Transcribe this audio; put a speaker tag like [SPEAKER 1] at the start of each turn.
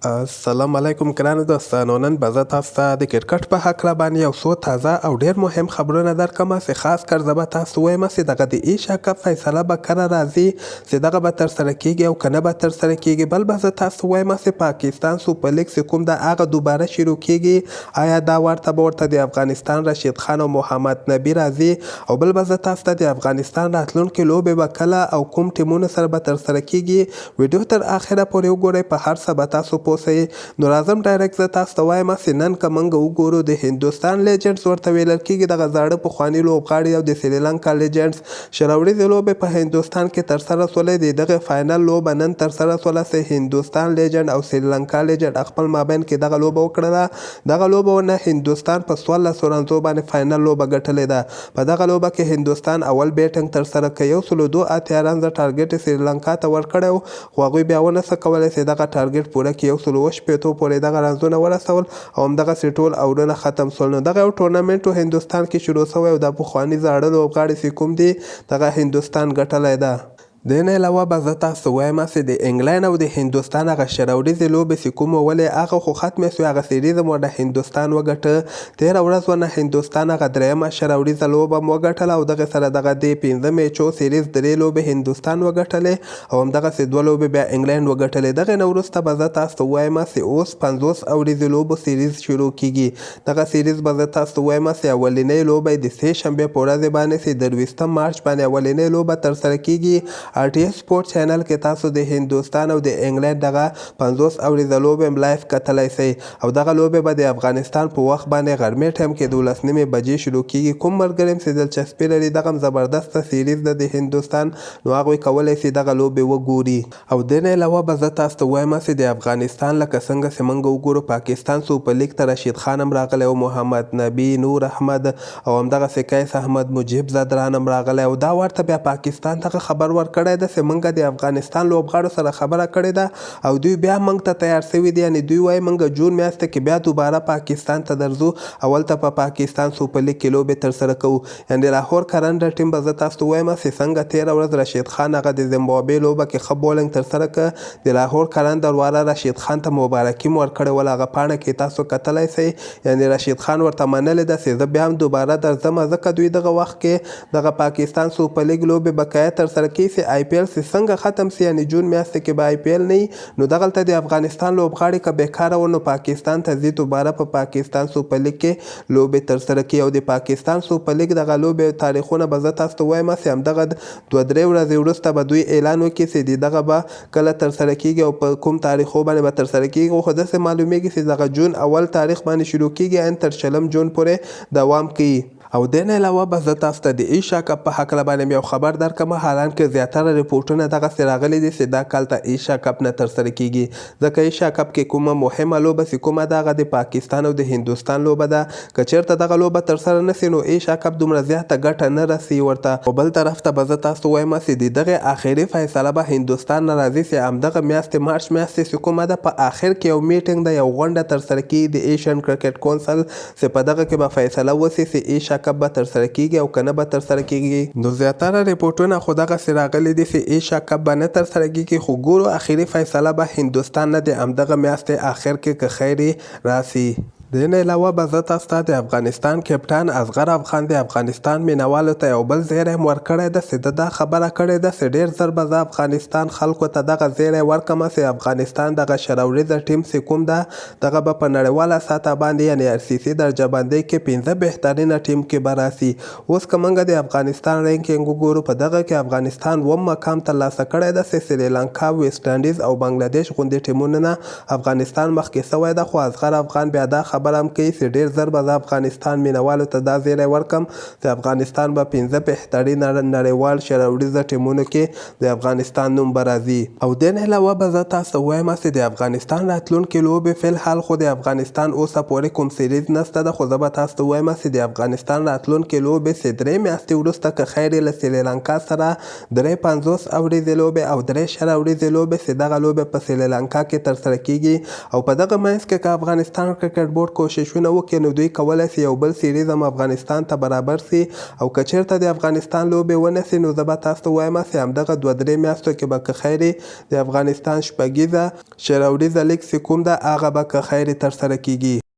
[SPEAKER 1] السلام علیکم ګرانو دوستانو. نن به زه تاسو ته د کرکټ په هکله باندې یو څو تازه او ډېر مهم خبرونه درکړم چې خاص کر زه به تاسو ته وایم چې دغه د ایشیا کپ فیصله به کله راځي، چې دغه به ترسره کیږي او که نه به ترسره کیږي. بل به زه تاسو ته وایم چې پاکستان سوپر لیګ چې کوم ده هغه دوباره شروع کیږي، آیا دا ورته به ورته د افغانستان رشید خان او محمد نبي راځي. او بل به زه تاسو ته د افغانستان راتلونکې لوبې به کله او کوم ټیمونو سره به ترسره کیږي. ویډیو تر اخره پورې وګورئ، په هر څه به تاسو نو راځم ډایرکټ زه تاسو ته وایم چې نن که موږ وګورو د هندوستان لیجنډز ورته ویل کیږي، دغه زاړه پخواني لوبغاړي او د سریلانکا لیجنډز شراوړیزې لوبې په هندوستان کې ترسره سولې. د دغه فاینل لوبه نن ترسره سوله چې هندوستان لیجنډ او سریلانکا لیجنډ خپل مابین کې دغه لوبه وکړله. دغه لوبه ونه هندوستان په 14 رنزو باندې فاینل لوبه ګټلې ده. په دغه لوبه کې هندوستان اول بیټنګ ترسره کړ، 102 رنزه ټارګټ سریلانکا ته ورکړی، خو هغوی بیا ونه څه کولی چې دغه ټارګټ پوره کړي. 108 پورې دغه رنزونه ورسول او همدغسې ټول اورونه ختم سول. نو دغه یو ټورنمنټ هندوستان کې شروع شوی او د پخواني زاړه لوبغاړي چې کوم دي دغه هندوستان ګټلی ده. د نه علاوه به زه تاسو ته وایم چې د انګلند او د هندوستان هغه شراوړیزې لوبې چې کومه ولې هغه خو ختمې سوې، هغه سیریز هم ورته هندوستان وګټه. تېره ورځ ونه هندوستان هغه درېیمه شراوړیزه لوبه هم وګټله او دغې سره دغه د 15 میچو سیریز 3 لوبې هندوستان وګټلې او همدغسې 2 لوبې بیا انګلند وګټلې. دغې نه وروسته به زه تاسو ته وایم چې اوس 50 اوریزې لوبو سیریز شروع کیږي. دغه سیریز به زه تاسو ته وایم چې اولنۍ لوبه یې د 3 شنبې په ورځ باندې چې 23 مارچ باندې اولنۍ لوبه ترسره کیږي. RTS سپورت چینل کې تاسو د هندوستان او د انګلند دغه 50 اوریزه لوبې هم لایف کتلی شئ او دغه لوبې به د افغانستان په وخت باندې غرمې ټایم کې 12 بجې شروع کیږي. کوم ملګري هم چې دلچسپي لري دغه هم زبردسته سیریز ده د هندوستان، نو هغوی کولی شي دغه لوبې وګوري. او د نه علاوه به زه تاسو ته وایم چې د افغانستان لکه څنګه چې موږ وګورو پاکستان سوپر لیګ ته رشید خان هم راغلی او محمد نبي، نور احمد او همدغسې قیس احمد، مجیب زدران هم راغلی او دا ورته بیا پاکستان ته خبر ورکړی ده چې موږ د افغانستان لوبغاړو سره خبره کړې ده او دوی بیا موږ ته تیار شوي دي. یعنې دوی وایي موږ جون میاشت کې بیا دوباره پاکستان ته درځو او هلته په پاکستان سوپر لیګ کې لوبې ترسره کوو. یعنې لاهور کرنډر ټیم به زه تاسو ته وایم چې څنګه تېره ورځ رشید خان هغه د زیمبابوې لوبه کې ښه بولنګ ترسره کړه، د لاهور کرنډر والا رشید خان ته مبارکي م ورکړې وله. هغه پاڼه کې تاسو کتلی شئ، یعنې رشید خان ورته منلې ده چې زه بیا هم دوباره درځم، ځکه دوی دغه وخت کې دغه پاکستان سوپر لیګ لوبې بقایه ترسره کوي چې IPL چې څنګه ختم سي، یعنې جون میاشت کې به IPL نه وي، نو دغلته د افغانستان لوبغاړي که بیکاره و نو پاکستان ته ځي، دوباره په پاکستان سوپر لیګ کې لوبې ترسره کوي. او د پاکستان سوپر لیګ دغه لوبې تاریخونه به زه تاسو ته وایم چې همدغه 2-3 ورځې وروسته به دوی اعلان وکړي چې دغه به کله ترسره کیږي او په کوم تاریخو باندې به ترسره کیږي. خو داسې معلومیږي چې دغه جون اول تاریخ باندې شروع کیږي ان تر 40 جون پورې دوام کوي. او د نه علاوه به زه تاسو ته د ایشیا کپ په هکله باندې یو خبر درکړم، حالانکه زیاتره ریپورټونه دغسې راغلي دي چې دا کال ته ایشیا کپ نه ترسره کیږي، ځکه ایشیا کپ کې کومه مهمه لوبه چې کومه ده هغه د پاکستان او د هندوستان لوبه ده. که چېرته دغه لوبه ترسره نه سي نو ایشیا کپ دومره زیاته ګټه نه رسي ورته. او بل طرف ته به زه تاسو ته وایم چې د دغې آخري فیصله به هندوستان نه راځي چې همدغه میاشتې مارچ میاشتې چې کومه ده په آخر کې یو میټینګ ده، یو غونډه ترسره کیږي د ایشین کرکټ کونسل، چې په دغه کې به فیصله وسي چې ایشیا کپ به ترسره کیږي او که نه به ترسره کیږي. نو زیاتره ریپورټونه خو دغسې راغلي دي چې ایشیا کپ به نه ترسره کیږي، خو ګورو آخري فیصله به هندوستان نه د همدغه میاشتې آخر کې که خیر راسي. د نه علاوه به زه تاسو ته د افغانستان کپټان اصغر افغان د افغانستان مینوالو ته یو بل زیری هم ورکړی ده چې ده دا خبره کړې ده چې ډېر زر به زه افغانستان خلکو ته دغه زیری ورکړم چې افغانستان دغه شراوړیزه ټیم چې کوم ده دغه به په نړیواله سطحه باندې یعنې RCC درجه بندۍ کې 15 بهترینه ټیم کې به راسي. اوس که موږ د افغانستان رینکینګ وګورو، په دغه کې افغانستان 2 مقام ترلاسه کړی ده چې سریلانکا، ویسټ انډیز او بنګلادیش غوندې ټیمونو نه افغانستان مخکې سوی ده. خو اصغر افغان بیا دا خبره هم کوي چې ډېر زر به زه افغانستان مینوالو ته دا زیری ورکړم چې افغانستان به 15 بهترین نړیوال شراوړیزه ټیمونو کې د افغانستان نوم به راځي. او د نه علاوه به زه تاسو ته وایم چې د افغانستان راتلونکې لوبې فلحال خو د افغانستان اوسه پورې کوم سیریز نشته ده، خو زه به تاسو ته وایم چې د افغانستان راتلونکې لوبې چې 3 میاشتې وروسته که خیر یې له سریلانکا سره 3 50 اوریزې لوبې او 3 شراوړیزې لوبې چې دغه لوبې په سریلانکا کې ترسره کیږي. او په دغه منځ کې که افغانستان کرکټ بورډ نور کوششونه وکړي نو دوی کولی سي یو بل سیریز هم افغانستان ته برابر سي او که چېرته د افغانستان لوبې ونه سي نو زه به تاسو ته وایم چې همدغه 2-3 میاشتو کې به که خیر د افغانستان شپږیزه شوروریزه لیګ چې کوم ده هغه به که خیر ترسره کیږي.